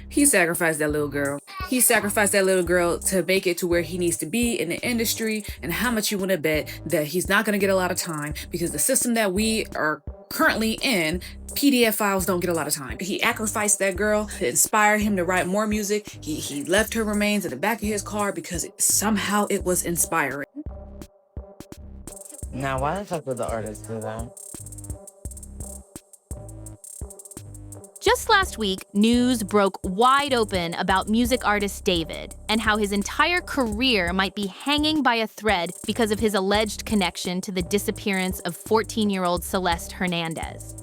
He sacrificed that little girl. He sacrificed that little girl to make it to where he needs to be in the industry. And how much you want to bet that he's not going to get a lot of time, because the system that we are currently in, PDF files don't get a lot of time. He sacrificed that girl to inspire him to write more music. He left her remains in the back of his car because somehow it was inspiring. Now, why the fuck would the artist do that? Just last week, news broke wide open about music artist David and how his entire career might be hanging by a thread because of his alleged connection to the disappearance of 14-year-old Celeste Hernandez.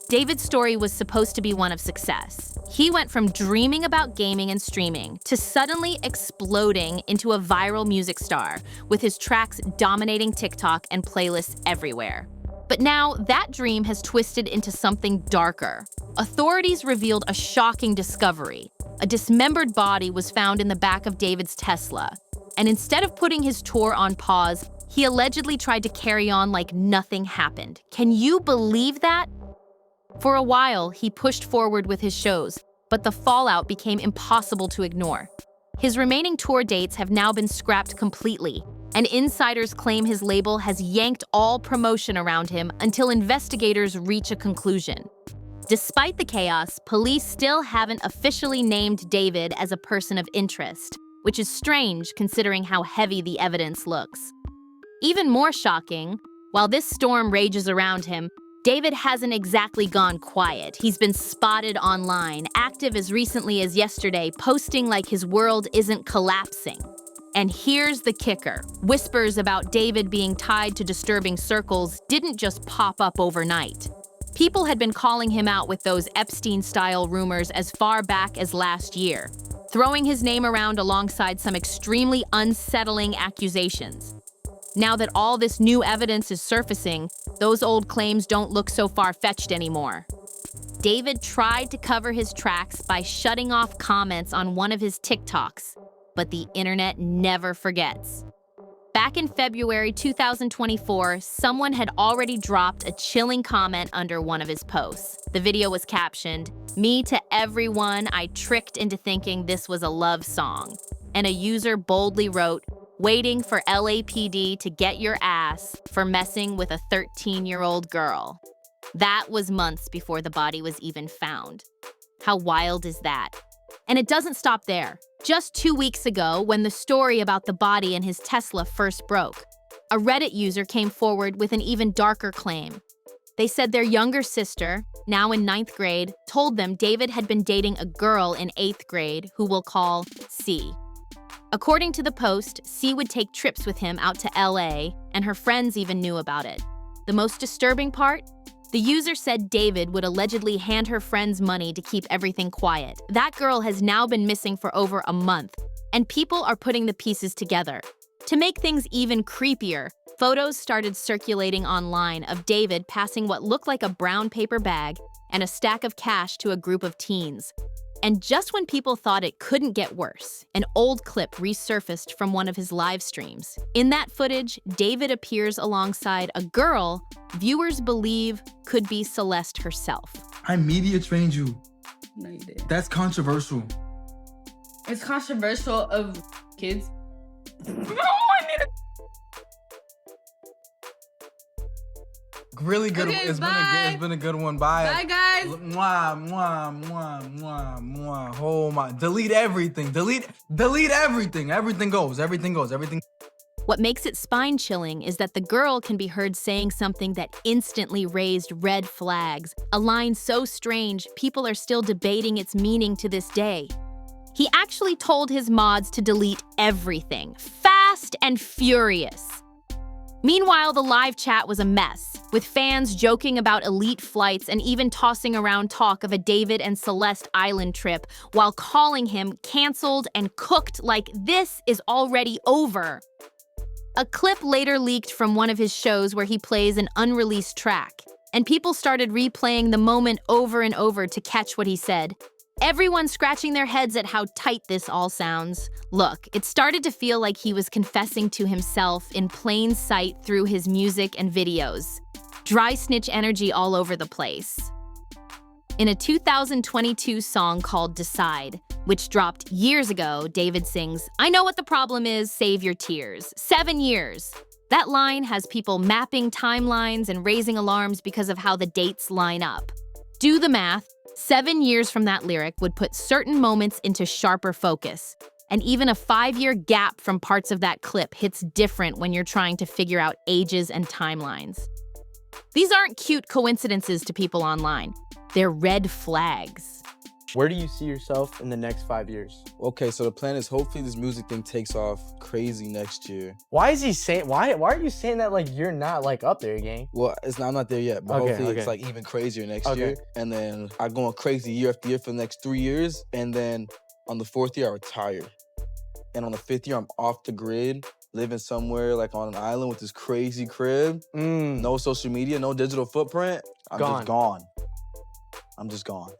David's story was supposed to be one of success. He went from dreaming about gaming and streaming to suddenly exploding into a viral music star, with his tracks dominating TikTok and playlists everywhere. But now, that dream has twisted into something darker. Authorities revealed a shocking discovery. A dismembered body was found in the back of David's Tesla. And instead of putting his tour on pause, he allegedly tried to carry on like nothing happened. Can you believe that? For a while, he pushed forward with his shows, but the fallout became impossible to ignore. His remaining tour dates have now been scrapped completely, and insiders claim his label has yanked all promotion around him until investigators reach a conclusion. Despite the chaos, police still haven't officially named David as a person of interest, which is strange considering how heavy the evidence looks. Even more shocking, while this storm rages around him, David hasn't exactly gone quiet. He's been spotted online, active as recently as yesterday, posting like his world isn't collapsing. And here's the kicker. Whispers about David being tied to disturbing circles didn't just pop up overnight. People had been calling him out with those Epstein-style rumors as far back as last year, throwing his name around alongside some extremely unsettling accusations. Now that all this new evidence is surfacing, those old claims don't look so far-fetched anymore. David tried to cover his tracks by shutting off comments on one of his TikToks, but the internet never forgets. Back in February 2024, someone had already dropped a chilling comment under one of his posts. The video was captioned, "Me to everyone I tricked into thinking this was a love song." And a user boldly wrote, "Waiting for LAPD to get your ass for messing with a 13-year-old girl." That was months before the body was even found. How wild is that? And it doesn't stop there. Just 2 weeks ago, when the story about the body in his Tesla first broke, a Reddit user came forward with an even darker claim. They said their younger sister, now in 9th grade, told them David had been dating a girl in 8th grade who we'll call C. According to the post, C would take trips with him out to LA, and her friends even knew about it. The most disturbing part? The user said David would allegedly hand her friends money to keep everything quiet. That girl has now been missing for over a month, and people are putting the pieces together. To make things even creepier, photos started circulating online of David passing what looked like a brown paper bag and a stack of cash to a group of teens. And just when people thought it couldn't get worse, an old clip resurfaced from one of his live streams. In that footage, David appears alongside a girl viewers believe could be Celeste herself. I media trained you. No, you did. That's controversial. It's controversial of kids. Really good. Okay, It's bye. been a good one. Bye. Bye, guys. Mwah, mwah, mwah, mwah, mwah. Oh my. Delete everything. Delete everything. Everything goes. What makes it spine-chilling is that the girl can be heard saying something that instantly raised red flags, a line so strange people are still debating its meaning to this day. He actually told his mods to delete everything, fast and furious. Meanwhile, the live chat was a mess, with fans joking about elite flights and even tossing around talk of a David and Celeste Island trip while calling him canceled and cooked like this is already over. A clip later leaked from one of his shows where he plays an unreleased track, and people started replaying the moment over and over to catch what he said. Everyone scratching their heads at how tight this all sounds. Look, it started to feel like he was confessing to himself in plain sight through his music and videos. Dry snitch energy all over the place. In a 2022 song called Decide, which dropped years ago, David sings, "I know what the problem is, save your tears. 7 years." That line has people mapping timelines and raising alarms because of how the dates line up. Do the math, 7 years from that lyric would put certain moments into sharper focus. And even a 5-year gap from parts of that clip hits different when you're trying to figure out ages and timelines. These aren't cute coincidences to people online. They're red flags. Where do you see yourself in the next 5 years? Okay, so the plan is hopefully this music thing takes off crazy next year. Why is he saying, why are you saying that like you're not like up there, gang? Well, I'm not there yet, but Okay, hopefully okay. it's like even crazier next Okay. year. And then I go on crazy year after year for the next 3 years. And then on the 4th year, I retire. And on the 5th year, I'm off the grid, living somewhere like on an island with this crazy crib. No social media, no digital footprint. I'm just gone. I'm just gone.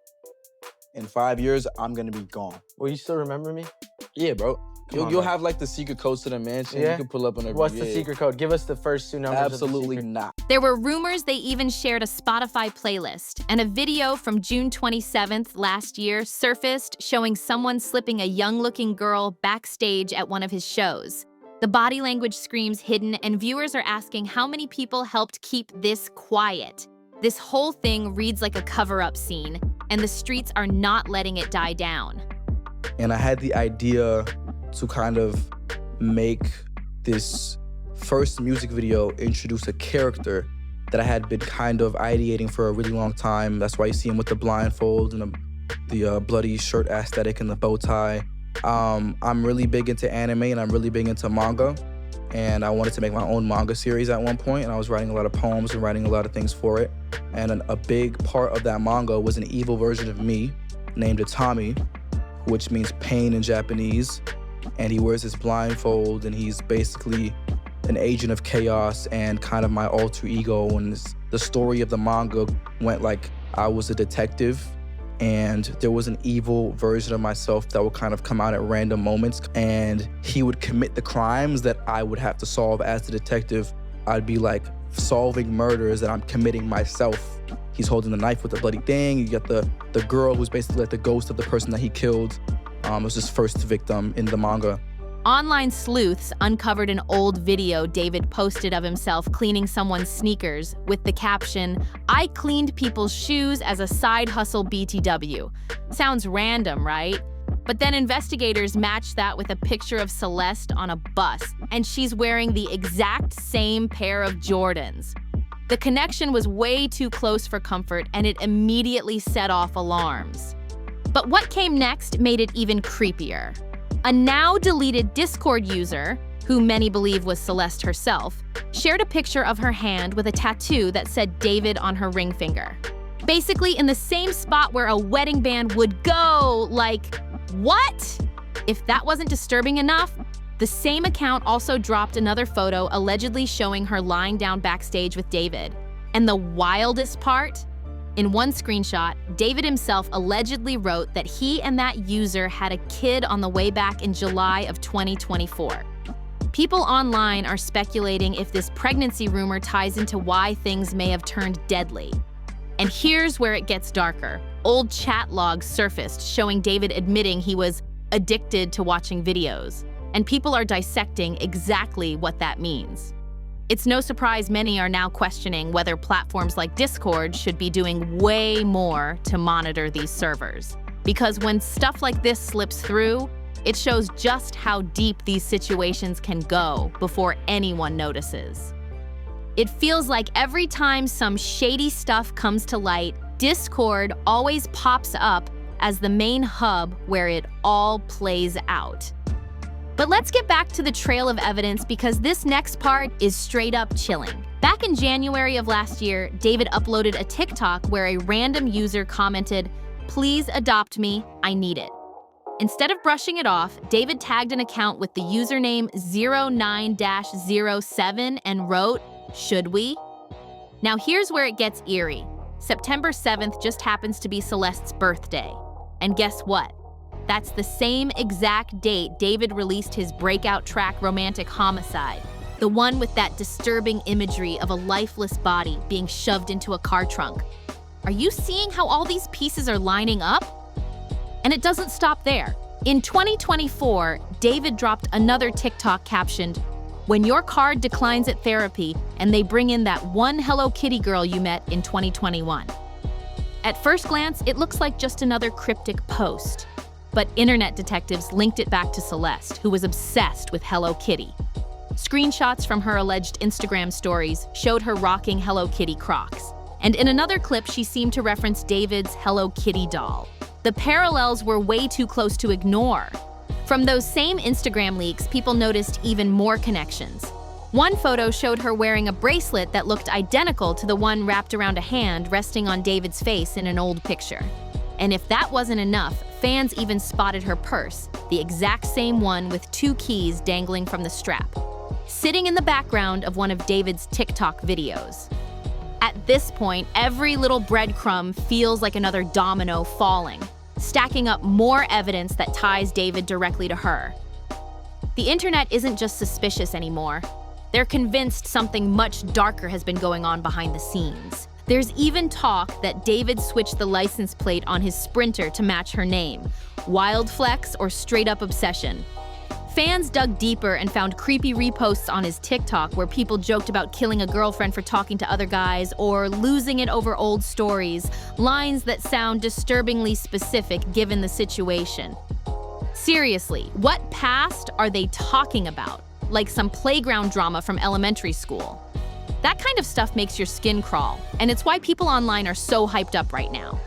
In 5 years, I'm gonna be gone. Will you still remember me? Yeah, bro. Come on, You'll bro. have like the secret codes to the mansion. Yeah? You can pull up whenever. What's the yeah. secret code? Give us the first 2 numbers. Absolutely of the secret. not. There were rumors they even shared a Spotify playlist, and a video from June 27th last year surfaced showing someone slipping a young-looking girl backstage at one of his shows. The body language screams hidden, and viewers are asking how many people helped keep this quiet. This whole thing reads like a cover-up scene, and the streets are not letting it die down. And I had the idea to kind of make this first music video introduce a character that I had been kind of ideating for a really long time. That's why you see him with the blindfold and the bloody shirt aesthetic and the bow tie. I'm really big into anime and I'm really big into manga. And I wanted to make my own manga series at one point, and I was writing a lot of poems and writing a lot of things for it. And a big part of that manga was an evil version of me named Itami, which means pain in Japanese. And he wears this blindfold, and he's basically an agent of chaos and kind of my alter ego. And the story of the manga went like I was a detective, and there was an evil version of myself that would kind of come out at random moments, and he would commit the crimes that I would have to solve as the detective. I'd be like solving murders that I'm committing myself. He's holding the knife with the bloody thing. You got the girl who's basically like the ghost of the person that he killed. Was his first victim in the manga. Online sleuths uncovered an old video David posted of himself cleaning someone's sneakers with the caption, "I cleaned people's shoes as a side hustle BTW." Sounds random, right? But then investigators matched that with a picture of Celeste on a bus, and she's wearing the exact same pair of Jordans. The connection was way too close for comfort, and it immediately set off alarms. But what came next made it even creepier. A now-deleted Discord user, who many believe was Celeste herself, shared a picture of her hand with a tattoo that said David on her ring finger. Basically in the same spot where a wedding band would go, like, what? If that wasn't disturbing enough, the same account also dropped another photo allegedly showing her lying down backstage with David. And the wildest part? In one screenshot, David himself allegedly wrote that he and that user had a kid on the way back in July of 2024. People online are speculating if this pregnancy rumor ties into why things may have turned deadly. And here's where it gets darker. Old chat logs surfaced showing David admitting he was addicted to watching videos, and people are dissecting exactly what that means. It's no surprise many are now questioning whether platforms like Discord should be doing way more to monitor these servers. Because when stuff like this slips through, it shows just how deep these situations can go before anyone notices. It feels like every time some shady stuff comes to light, Discord always pops up as the main hub where it all plays out. But let's get back to the trail of evidence because this next part is straight up chilling. Back in January of last year, David uploaded a TikTok where a random user commented, "Please adopt me, I need it." Instead of brushing it off, David tagged an account with the username 09-07 and wrote, "Should we?" Now here's where it gets eerie. September 7th just happens to be Celeste's birthday. And guess what? That's the same exact date David released his breakout track Romantic Homicide, the one with that disturbing imagery of a lifeless body being shoved into a car trunk. Are you seeing how all these pieces are lining up? And it doesn't stop there. In 2024, David dropped another TikTok captioned, "When your card declines at therapy and they bring in that one Hello Kitty girl you met in 2021. At first glance, it looks like just another cryptic post. But internet detectives linked it back to Celeste, who was obsessed with Hello Kitty. Screenshots from her alleged Instagram stories showed her rocking Hello Kitty Crocs. And in another clip, she seemed to reference David's Hello Kitty doll. The parallels were way too close to ignore. From those same Instagram leaks, people noticed even more connections. One photo showed her wearing a bracelet that looked identical to the one wrapped around a hand resting on David's face in an old picture. And if that wasn't enough, fans even spotted her purse, the exact same one with 2 keys dangling from the strap, sitting in the background of one of David's TikTok videos. At this point, every little breadcrumb feels like another domino falling, stacking up more evidence that ties David directly to her. The internet isn't just suspicious anymore. They're convinced something much darker has been going on behind the scenes. There's even talk that David switched the license plate on his Sprinter to match her name. Wild flex or straight-up obsession? Fans dug deeper and found creepy reposts on his TikTok where people joked about killing a girlfriend for talking to other guys or losing it over old stories, lines that sound disturbingly specific given the situation. Seriously, what past are they talking about? Like some playground drama from elementary school. That kind of stuff makes your skin crawl, and it's why people online are so hyped up right now.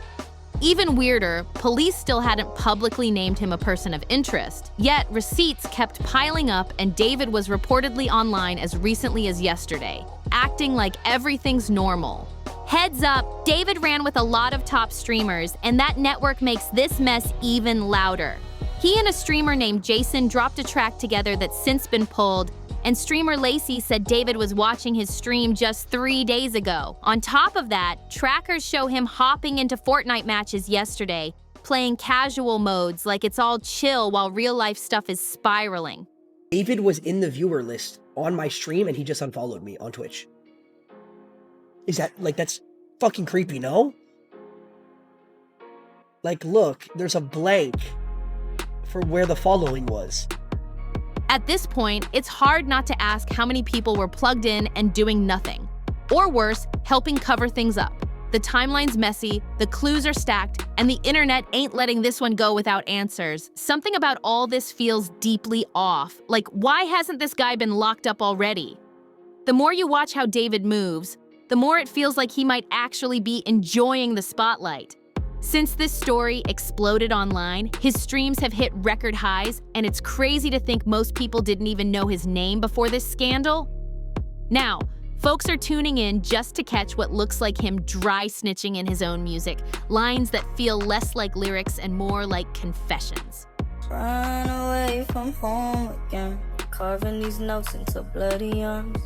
Even weirder, police still hadn't publicly named him a person of interest, yet receipts kept piling up and David was reportedly online as recently as yesterday, acting like everything's normal. Heads up, David ran with a lot of top streamers, and that network makes this mess even louder. He and a streamer named Jason dropped a track together that's since been pulled, and streamer Lacey said David was watching his stream just 3 days ago. On top of that, trackers show him hopping into Fortnite matches yesterday, playing casual modes like it's all chill while real-life stuff is spiraling. David was in the viewer list on my stream and he just unfollowed me on Twitch. Is that, like, that's fucking creepy, no? Like, look, there's a blank for where the following was. At this point, it's hard not to ask how many people were plugged in and doing nothing. Or worse, helping cover things up. The timeline's messy, the clues are stacked, and the internet ain't letting this one go without answers. Something about all this feels deeply off. Like, why hasn't this guy been locked up already? The more you watch how David moves, the more it feels like he might actually be enjoying the spotlight. Since this story exploded online, his streams have hit record highs, and it's crazy to think most people didn't even know his name before this scandal. Now, folks are tuning in just to catch what looks like him dry snitching in his own music, lines that feel less like lyrics and more like confessions. Run away from home again, carving these notes into bloody arms.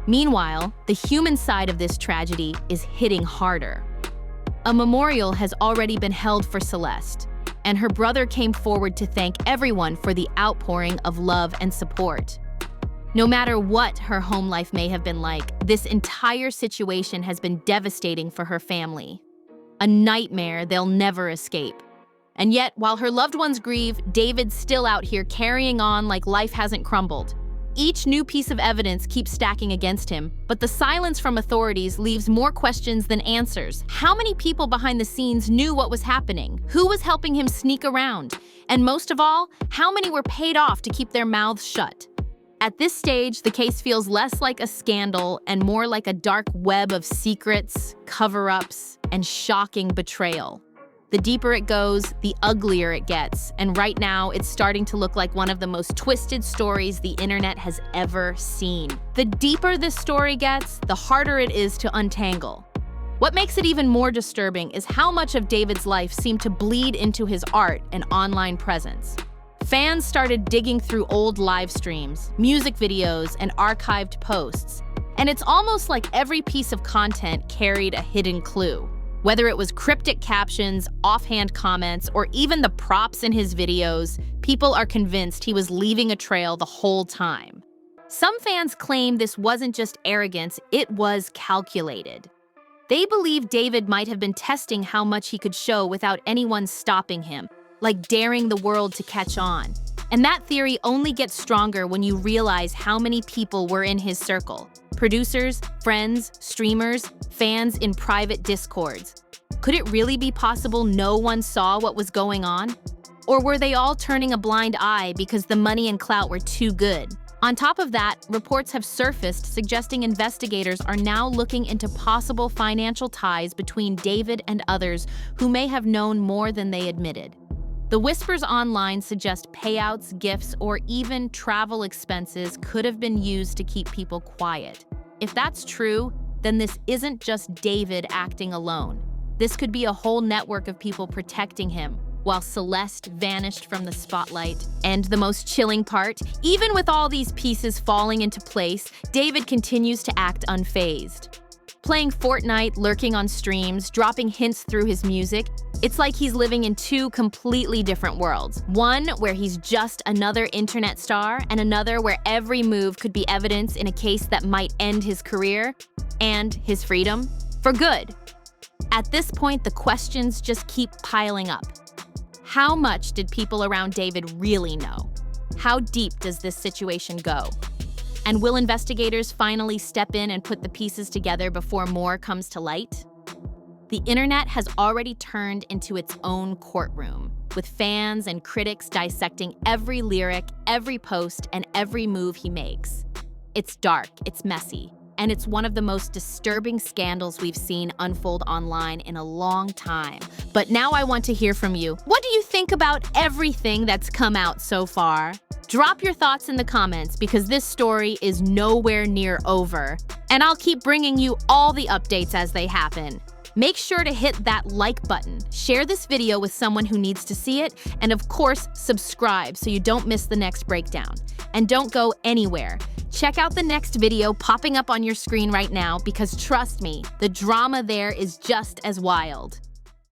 Meanwhile, the human side of this tragedy is hitting harder. A memorial has already been held for Celeste, and her brother came forward to thank everyone for the outpouring of love and support. No matter what her home life may have been like, this entire situation has been devastating for her family. A nightmare they'll never escape. And yet, while her loved ones grieve, David's still out here carrying on like life hasn't crumbled. Each new piece of evidence keeps stacking against him, but the silence from authorities leaves more questions than answers. How many people behind the scenes knew what was happening? Who was helping him sneak around? And most of all, how many were paid off to keep their mouths shut? At this stage, the case feels less like a scandal and more like a dark web of secrets, cover-ups, and shocking betrayal. The deeper it goes, the uglier it gets, and right now it's starting to look like one of the most twisted stories the internet has ever seen. The deeper this story gets, the harder it is to untangle. What makes it even more disturbing is how much of David's life seemed to bleed into his art and online presence. Fans started digging through old live streams, music videos, and archived posts, and it's almost like every piece of content carried a hidden clue. Whether it was cryptic captions, offhand comments, or even the props in his videos, people are convinced he was leaving a trail the whole time. Some fans claim this wasn't just arrogance, it was calculated. They believe David might have been testing how much he could show without anyone stopping him, like daring the world to catch on. And that theory only gets stronger when you realize how many people were in his circle. Producers, friends, streamers, fans in private discords. Could it really be possible no one saw what was going on? Or were they all turning a blind eye because the money and clout were too good? On top of that, reports have surfaced suggesting investigators are now looking into possible financial ties between David and others who may have known more than they admitted. The whispers online suggest payouts, gifts, or even travel expenses could have been used to keep people quiet. If that's true, then this isn't just David acting alone. This could be a whole network of people protecting him, while Celeste vanished from the spotlight. And the most chilling part, even with all these pieces falling into place, David continues to act unfazed. Playing Fortnite, lurking on streams, dropping hints through his music, it's like he's living in two completely different worlds. One where he's just another internet star, and another where every move could be evidence in a case that might end his career and his freedom for good. At this point, the questions just keep piling up. How much did people around David really know? How deep does this situation go? And will investigators finally step in and put the pieces together before more comes to light? The internet has already turned into its own courtroom, with fans and critics dissecting every lyric, every post, and every move he makes. It's dark, it's messy, and it's one of the most disturbing scandals we've seen unfold online in a long time. But now I want to hear from you. What do you think about everything that's come out so far? Drop your thoughts in the comments because this story is nowhere near over. And I'll keep bringing you all the updates as they happen. Make sure to hit that like button, share this video with someone who needs to see it, and of course, subscribe so you don't miss the next breakdown. And don't go anywhere. Check out the next video popping up on your screen right now because trust me, the drama there is just as wild.